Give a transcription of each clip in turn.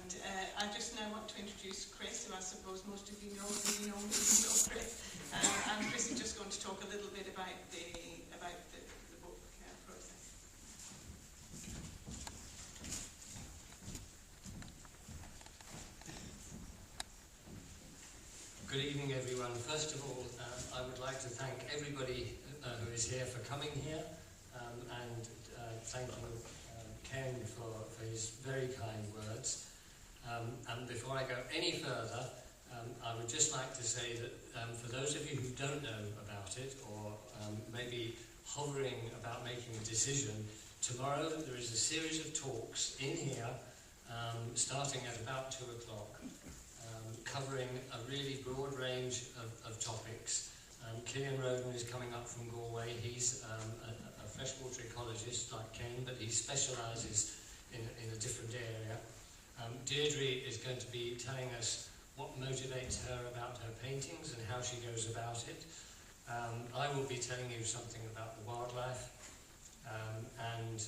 And I just now want to introduce Chris, who I suppose most of you know, because you know me, you know Chris. And Chris is just going to talk a little bit about the book process. Good evening, everyone. First of all, I would like to thank everybody who is here for coming here, and thank you, Ken, for his very kind words. And before I go any further, I would just like to say that for those of you who don't know about it, or maybe hovering about making a decision, tomorrow there is a series of talks in here, starting at about 2 o'clock, covering a really broad range of topics. Cillian Roden is coming up from Galway. He's a freshwater ecologist like Ken, but he specialises in a different area. Deirdre is going to be telling us what motivates her about her paintings and how she goes about it. I will be telling you something about the wildlife, and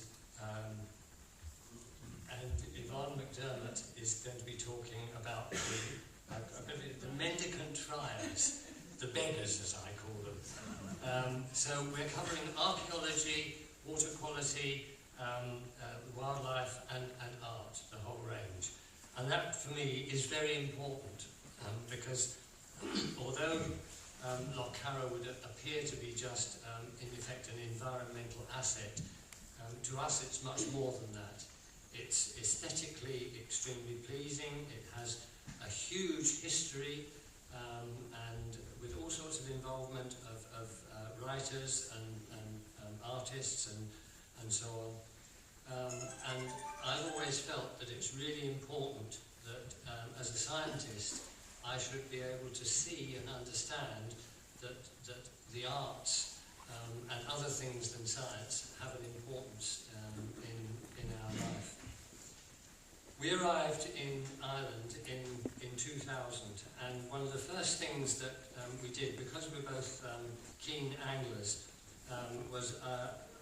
Yvonne McDermott is going to be talking about the mendicant trials, the beggars as I call them. So we're covering archaeology, water quality, wildlife and art, the whole range. And that for me is very important, because although Lough Carra would appear to be just in effect an environmental asset, to us it's much more than that. It's aesthetically extremely pleasing. It has a huge history, and with all sorts of involvement of writers and artists and so on. And I've always felt that it's really important that as a scientist I should be able to see and understand that the arts and other things than science have an importance in our life. We arrived in Ireland in 2000, and one of the first things that we did, because we're both keen anglers, was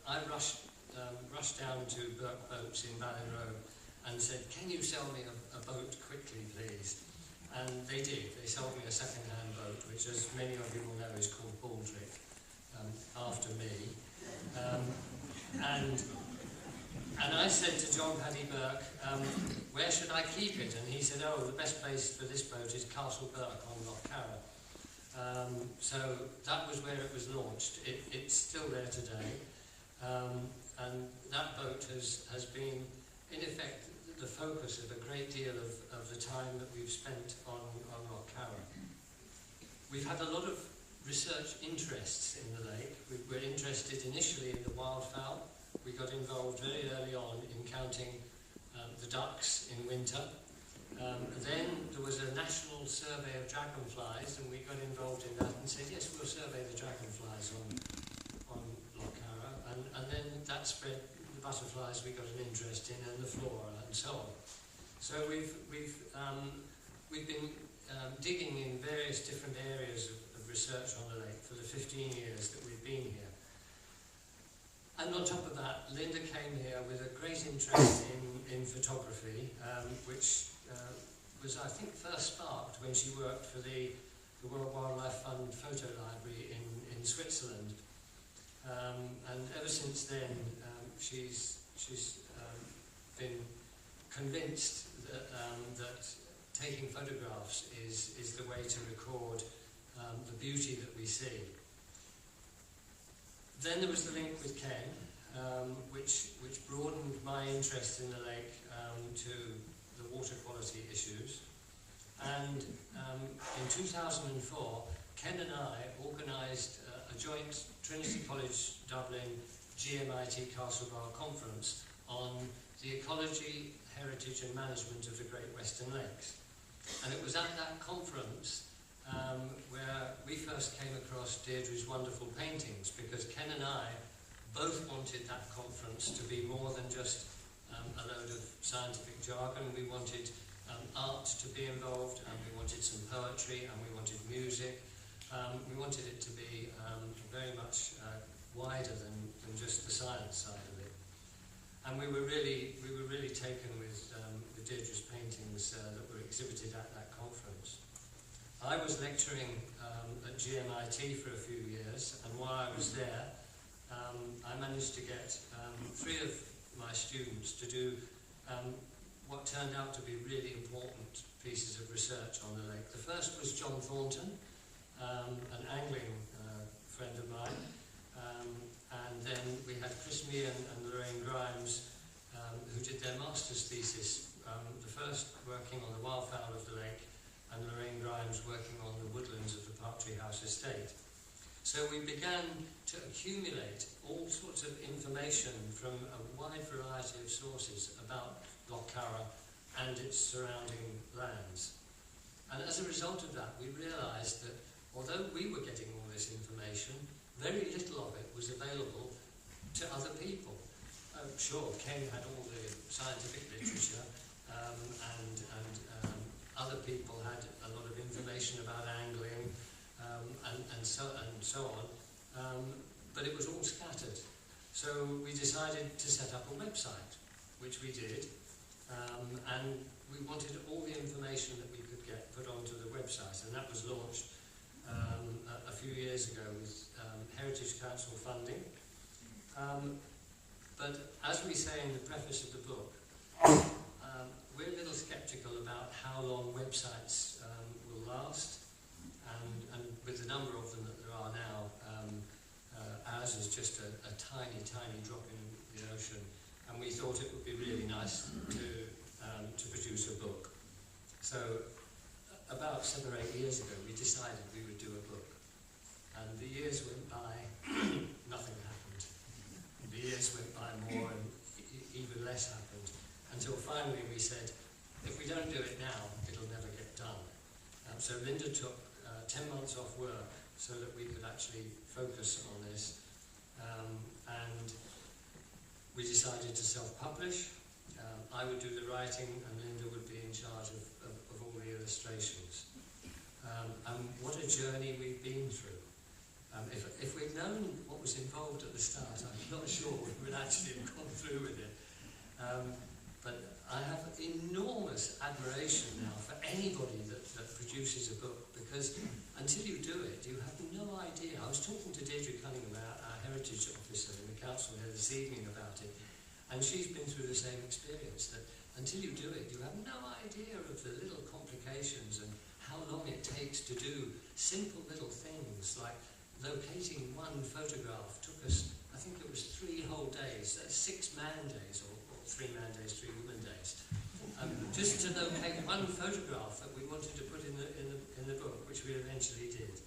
I rushed down to Burke Boats in Ballinrobe and said, "Can you sell me a boat quickly, please?" And they did. They sold me a second-hand boat, which, as many of you will know, is called Baldrick, after me. And I said to John Paddy Burke, "Where should I keep it?" And he said, "Oh, the best place for this boat is Castle Burke on Lough Carra." So that was where it was launched. It's still there today. And that boat has been, in effect, the focus of a great deal of the time that we've spent on Lough Carra. We've had a lot of research interests in the lake. We were interested initially in the wildfowl. We got involved very early on in counting the ducks in winter. Then there was a national survey of dragonflies, and we got involved in that and said, yes, we'll survey the dragonflies on Lough Carra. And then that spread the butterflies we got an interest in, and the flora, and so on. So we've been digging in various different areas of research on the lake for the 15 years that we've been here. And on top of that, Linda came here with a great interest in photography, which was, I think, first sparked when she worked for the World Wildlife Fund Photo Library in Switzerland. And ever since then, she's been convinced that taking photographs is the way to record the beauty that we see. Then there was the link with Ken, which broadened my interest in the lake to the water quality issues. And in 2004, Ken and I organised a joint Trinity College Dublin GMIT Castlebar conference on the ecology, heritage and management of the Great Western Lakes. And it was at that conference where we first came across Deirdre's wonderful paintings, because Ken and I both wanted that conference to be more than just a load of scientific jargon. We wanted art to be involved, and we wanted some poetry, and we wanted music. We wanted it to be very much wider than just the science side of it. And we were really really taken with Deirdre's paintings that were exhibited at that conference. I was lecturing at GMIT for a few years, and while I was there, I managed to get 3 of my students to do what turned out to be really important pieces of research on the lake. The first was John Thornton, an angling friend of mine, and then we had Chris Meehan and Lorraine Grimes, who did their master's thesis, the first working on the wildfowl of the lake, and Lorraine Grimes working on the woodlands of the Partry House estate. So we began to accumulate all sorts of information from a wide variety of sources about Lough Carra and its surrounding lands. And as a result of that, we realised that although we were getting all this information, very little of it was available to other people. Sure, Ken had all the scientific literature, and other people had a lot of information about angling, and so on, but it was all scattered. So we decided to set up a website, which we did, and we wanted all the information that we could get put onto the website, and that was launched a few years ago with Heritage Council funding. But as we say in the preface of the book, we're a little sceptical about how long websites will last, and with the number of them that there are now, ours is just a tiny, tiny drop in the ocean, and we thought it would be really nice to produce a book. So about 7 or 8 years ago, we decided we would do a book, and the years went by, nothing happened. The years went by more, and even less happened, until finally we said, if we don't do it now, it'll never get done. So Linda took 10 months off work so that we could actually focus on this, and we decided to self-publish. I would do the writing, and Linda would be in charge of all the illustrations. And what a journey we've been through. If we'd known what was involved at the start, I'm not sure we would actually have gone through with it. But I have enormous admiration now for anybody that produces a book, because until you do it, you have no idea. I was talking to Deirdre Cunningham, our heritage officer in the council here this evening, about it, and she's been through the same experience, that until you do it, you have no idea of the little complications and how long it takes to do simple little things like locating one photograph. Took us, I think it was 3 whole days, 6 man days, or 3 man days, 3 woman days, just to locate one photograph that we wanted to put in the book, which we eventually did.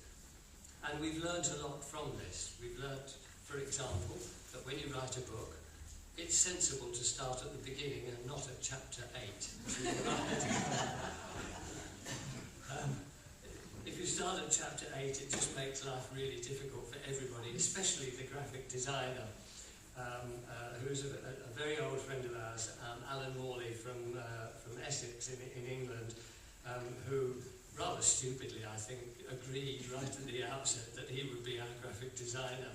And we've learnt a lot from this. We've learnt, for example, that when you write a book, it's sensible to start at the beginning and not at chapter 8. If you start at chapter 8, it just makes life really difficult for everybody, especially the graphic designer, who's a very old friend of ours, Alan Morley from Essex in England, who rather stupidly, I think, agreed right at the outset that he would be our graphic designer,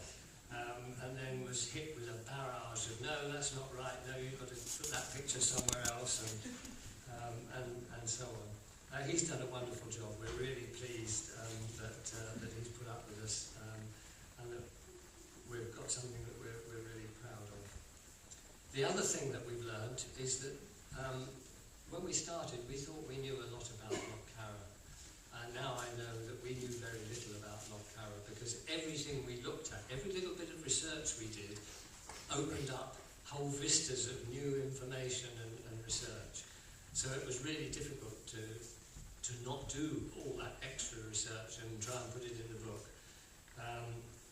and then was hit with a barrage of, no, that's not right, no, you've got to put that picture somewhere else, and so on. He's done a wonderful job. We're really pleased that he's put up with us, and that we've got something that we're really proud of. The other thing that we've learned is that when we started, we thought we knew a lot about Lough Carra, and now I know that we knew very little about Lough Carra, because everything we looked at, every little bit of research we did, opened up whole vistas of new information and research. So it was really difficult to not do all that extra research and try and put it in the book,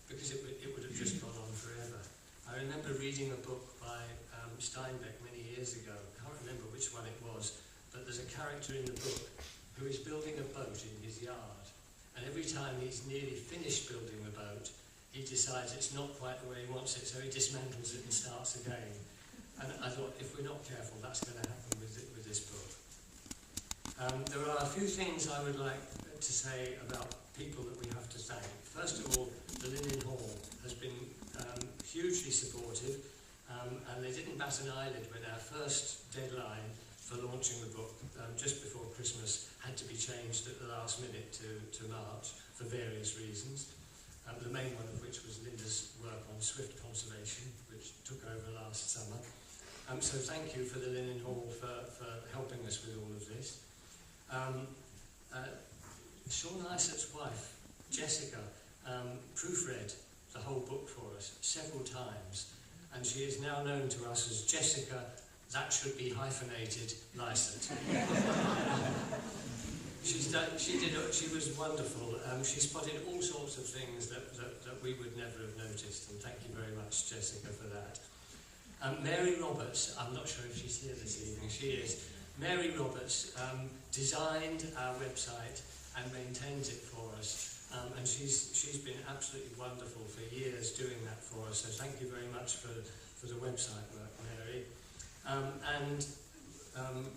because it would have just gone on forever. I remember reading a book by Steinbeck many years ago. I can't remember which one it was, but there's a character in the book who is building a boat in his yard, and every time he's nearly finished building the boat, he decides it's not quite the way he wants it, so he dismantles it and starts again. And I thought, if we're not careful, that's going to happen with this book. There are a few things I would like to say about people that we have to thank. First of all, the Linen Hall has been hugely supportive, and they didn't bat an eyelid when our first deadline for launching the book just before Christmas had to be changed at the last minute to March for various reasons. The main one of which was Linda's work on swift conservation, which took over last summer. So thank you for the Linen Hall for helping us with all of this. Sean Lycett's wife, Jessica, proofread the whole book for us several times, and she is now known to us as Jessica, that should be hyphenated, Lycett. She was wonderful. She spotted all sorts of things that we would never have noticed, and thank you very much, Jessica, for that. Mary Roberts, I'm not sure if she's here this evening, she is. Mary Roberts designed our website and maintains it for us, and she's been absolutely wonderful for years doing that for us, so thank you very much for the website work, Mary.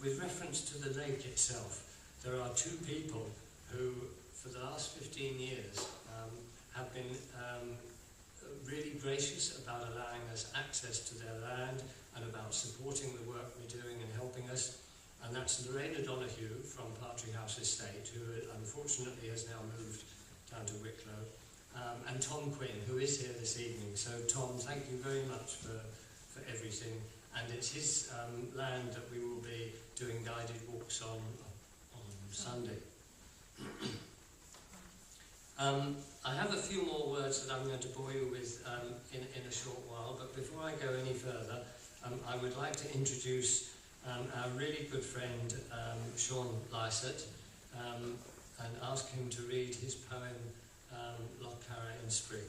With reference to the lake itself, there are two people who, for the last 15 years, have been really gracious about allowing us access to their land and about supporting the work we're doing and helping us. And that's Lorraine O'Donoghue from Partry House Estate, who unfortunately has now moved down to Wicklow, and Tom Quinn, who is here this evening. So Tom, thank you very much for everything. And it's his land that we will be doing guided walks on Sunday. I have a few more words that I'm going to bore you with in a short while, but before I go any further, I would like to introduce our really good friend Sean Lycett and ask him to read his poem Lough Carra in Spring.